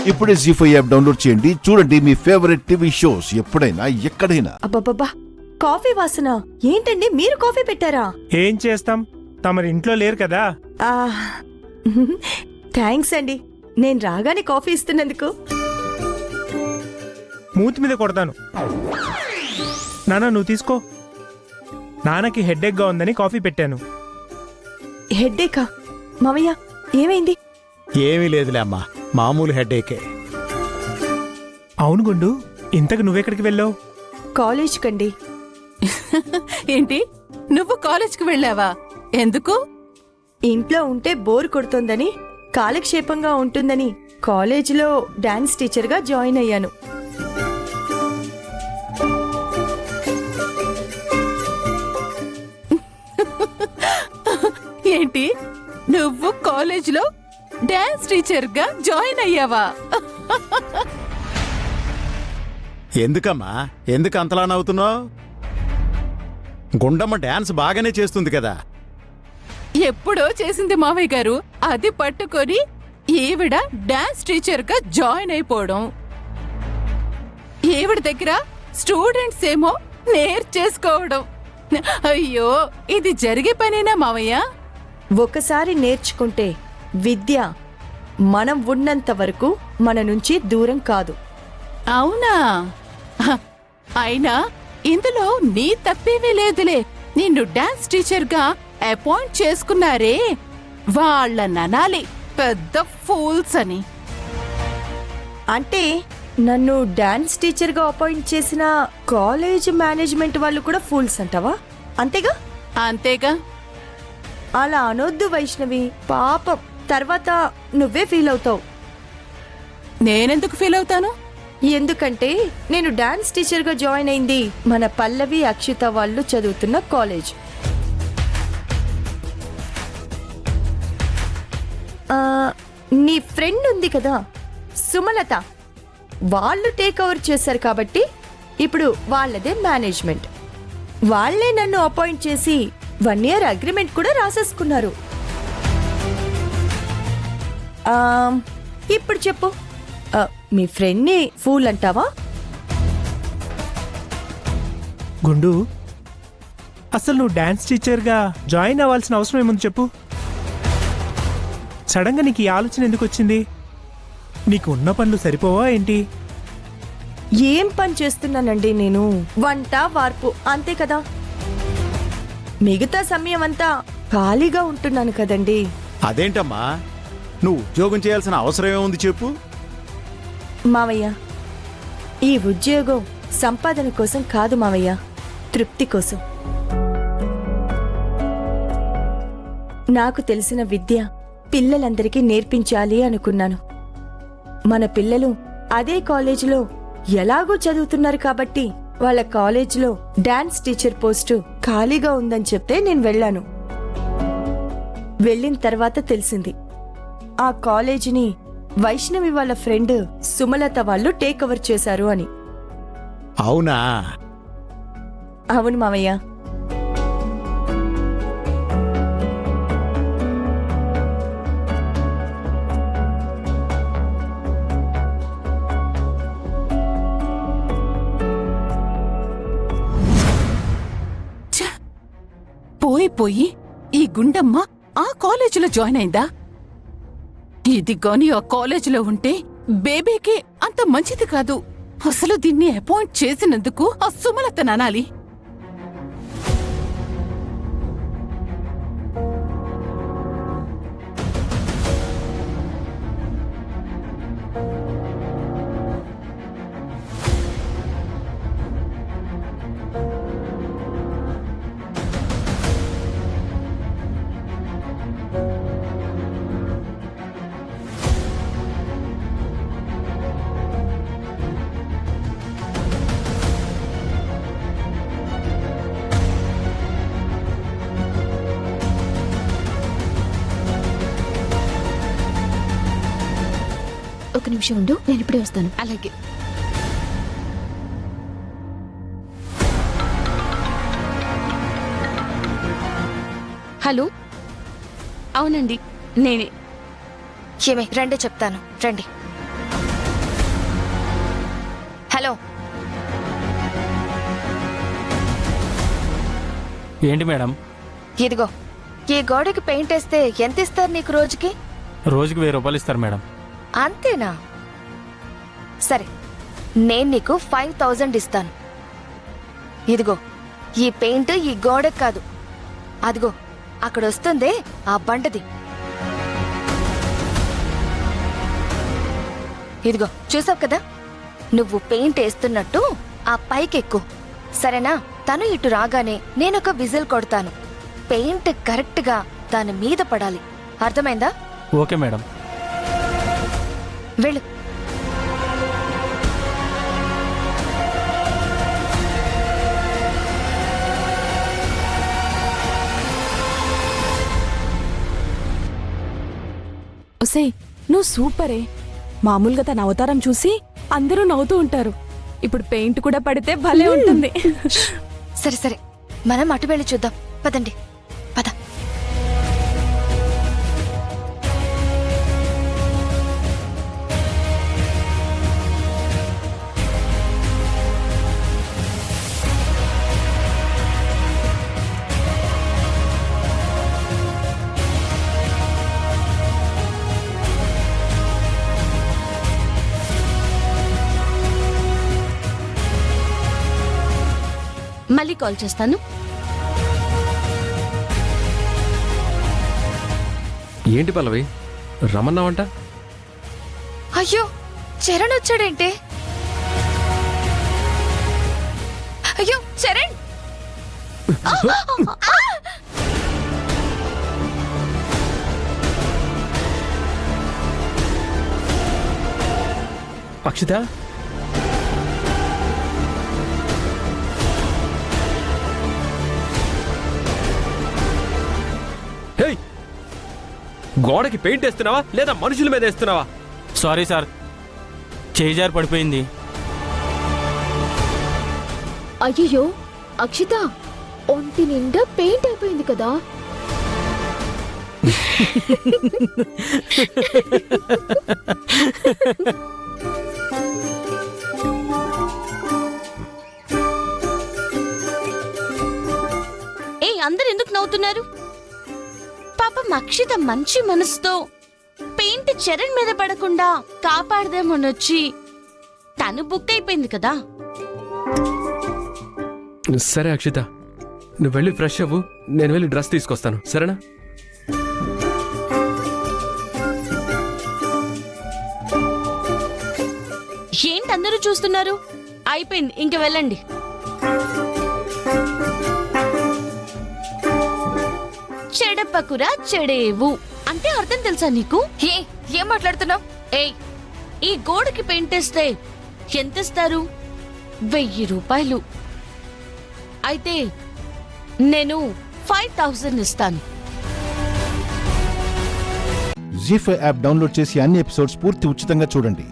ఇప్పుడే జీ5 app download చేయండి. చూడండి మీ ఫేవరెట్ టీవీ షోస్ ఎప్పుడైనా ఎక్కడైనా. అబ్బబ్బబ్బా, కాఫీ వాసన ఏంటండి? మీరు కాఫీ పెట్టారా? ఏం చేస్తాం, తమరి ఇంట్లో లేరు కదా. థ్యాంక్స్ అండి, నేను రాగానే కాఫీ ఇస్తున్నందుకు. మూతి మీద కొడతాను. నాన్న నువ్వు తీసుకో. నాన్నకి హెడ్ఏక్ గా ఉందని కాఫీ పెట్టాను. హెడ్డేకా? మామయ్య ఏమైంది? ఏమీ లేదులే అమ్మా, మామూలు హెడ్ఏకే. అవును గుండు, ఇంతకు నువ్వెక్కడికి వెళ్ళావు? కాలేజ్ కండి. ఏంటి, నువ్వు కాలేజ్కి వెళ్ళావా? ఎందుకు? ఇంట్లో ఉంటే బోర్ కొడుతోందని, కాలక్షేపంగా ఉంటుందని కాలేజీలో డాన్స్ టీచర్గా జాయిన్ అయ్యాను. ఏంటి, నువ్వు కాలేజ్లో డాన్స్ టీచర్గా జాయిన్ అయ్యావా? ఎందుకమ్మా, ఎందుకు అంతలా నవ్వుతున్నావు? గుండమ్మ డాన్స్ బాగానే చేస్తుంది కదా. ఎప్పుడో చేసింది మావయ్య గారు, అది పట్టుకొని ఈవిడ డాన్స్ టీచర్గా జాయిన్ అయిపోవడం. ఈవిడ దగ్గర స్టూడెంట్స్ ఏమో నేర్చేసుకోవడం. అయ్యో, ఇది జరిగే పనేనా మావయ్య? ఒకసారి నేర్చుకుంటే విద్య మనం ఉన్నంత వరకు మన నుంచి దూరం కాదు. అవునా? అయినా ఇందులో నీ తప్పేమీ లేదులే. నిన్ను డాన్స్ టీచర్గా అపాయింట్ చేసుకున్నారే, వాళ్ళననాలి పెద్ద ఫూల్స్ అని. అంటే నన్ను డాన్స్ టీచర్గా అపాయింట్ చేసిన కాలేజ్ మేనేజ్మెంట్ వాళ్ళు కూడా ఫూల్స్ అంటావా? అంతేగా? అంతేగా. అలా అనొద్దు వైష్ణవి, పాపం తర్వాత నువ్వే ఫీల్ అవుతావు. నేనెందుకు ఫీల్ అవుతాను? ఎందుకంటే నేను డాన్స్ టీచర్గా జాయిన్ అయింది మన పల్లవి అక్షిత వాళ్ళు చదువుతున్న కాలేజ్. నీ ఫ్రెండ్ ఉంది కదా సుమలత, వాళ్ళు టేక్ ఓవర్ చేశారు కాబట్టి ఇప్పుడు వాళ్ళదే మేనేజ్మెంట్. వాళ్లే నన్ను అపాయింట్ చేసి 1 year అగ్రిమెంట్ కూడా రాసేసుకున్నారు. ఇప్పుడు చెప్పు, మీ ఫ్రెండ్ని ఫూల్ అంటావా? గుండు, అసలు నువ్వు డాన్స్ టీచర్గా జాయిన్ అవ్వాల్సిన అవసరం ఏముంది చెప్పు? సడన్గా నీకు ఈ ఆలోచన ఎందుకు వచ్చింది? నీకు ఉన్న పనులు సరిపోవా ఏంటి? ఏం పని చేస్తున్నానండి నేను? వంట వార్పు అంతే కదా. మిగతా సమయం అంతా ఖాళీగా ఉంటున్నాను కదండి. అదేంటమ్మా, నువ్వు ఉద్యోగం చేయాల్సిన అవసరం ఏముంది చెప్పు? మావయ్య, ఈ ఉద్యోగం సంపాదన కోసం కాదు మావయ్య, తృప్తి కోసం. నాకు తెలిసిన విద్య పిల్లలందరికీ నేర్పించాలి అనుకున్నాను. మన పిల్లలు అదే కాలేజీలో ఎలాగో చదువుతున్నారు కాబట్టి వాళ్ళ కాలేజీలో డాన్స్ టీచర్ పోస్టు ఖాళీగా ఉందని చెప్తే నేను వెళ్ళాను. వెళ్ళిన తర్వాత తెలిసింది ఆ కాలేజీని వైష్ణవి వాళ్ళ ఫ్రెండ్ సుమలత వాళ్ళు టేక్ ఓవర్ చేశారు అని. అవునా? అవును మావయ్య. పోయి ఈ గుండమ్మ ఆ కాలేజీలో జాయిన్ అయిందా? ఇది గాని ఆ కాలేజీలో ఉంటే బేబీకి అంత మంచిది కాదు. అసలు దీన్ని అపాయింట్ చేసినందుకు ఆ సుమలతననాలి. ఒక నిమిషం ఉండు, నేను ఇప్పుడే వస్తాను. అలాగే. హలో, అవునండి నేనే. ఏమే రండి చెప్తాను, రండి. హలో, ఏంటి మేడం? ఇదిగో ఈ గోడకి పెయింట్ వేస్తే ఎంత ఇస్తారు నీకు రోజుకి? రోజుకి 1000 రూపాయలు ఇస్తారు మేడం. అంతేనా? సరే, నేను నీకు 5000 ఇస్తాను. ఇదిగో ఈ పెయింట్ ఈ గోడకి కాదు, అదిగో అక్కడ వస్తుందే ఆ బండది. ఇదిగో చూసావు కదా, నువ్వు పెయింట్ వేస్తున్నట్టు ఆ పైకెక్కు, సరేనా? తను ఇటు రాగానే నేనొక విజిల్ కొడతాను. పెయింట్ కరెక్ట్ గా దాని మీద పడాలి, అర్థమైందా? Okay madam. వెళ్ళు. ఒసేయ్, నువ్వు సూపరే. మామూలుగా తన అవతారం చూసి అందరూ నవ్వుతూ ఉంటారు. ఇప్పుడు పెయింట్ కూడా పడితే భలే ఉంటుంది. సరే సరే, మనం అటు వెళ్ళి చూద్దాం. పదండి, పద. మళ్ళీ కాల్ చేస్తాను. ఏంటి పల్లవి, రమ్మన్నావంట? అయ్యో, చరణ్ వచ్చాడేంటి? అయ్యో చరణ్! అక్షిత, హేయ్, గోడకి పెయింట్ వేస్తున్నావా లేదా మనుషుల మీద వేస్తున్నావా? సారీ సార్, చేయి జారి పడిపోయింది. అయ్యో అక్షిత, ఒంటి నిండా పెయింట్ అయిపోయింది కదా. అందరు ఎందుకు నవ్వుతున్నారు? పాపం అక్షిత మంచి మనసుతో పెయింట్ చరణ్ మీద పడకుండా కాపాడదామనొచ్చి తను బుక్ అయిపోయింది కదా. సరే అక్షిత, నువ్వు వెళ్ళి ఫ్రెష్ అవ్వు, నేను వెళ్ళి డ్రెస్ తీసుకొస్తాను, సరేనా? ఏంటి అందరూ చూస్తున్నారు? అయిపోయింది, ఇంక వెళ్ళండి. చెడపకురా చెడేవు అంటే అర్థం తెలుసా నీకు? ఏం మాట్లాడుతున్నావు? ఏయ్, ఈ గోడకి పెయింట్ వేస్తే ఎంత ఇస్తారు? 1000 రూపాయలు. అయితే నేను 5000 ఇస్తాను. జీ5 యాప్ డౌన్లోడ్ చేసి అన్ని ఎపిసోడ్స్ పూర్తి ఉచితంగా చూడండి.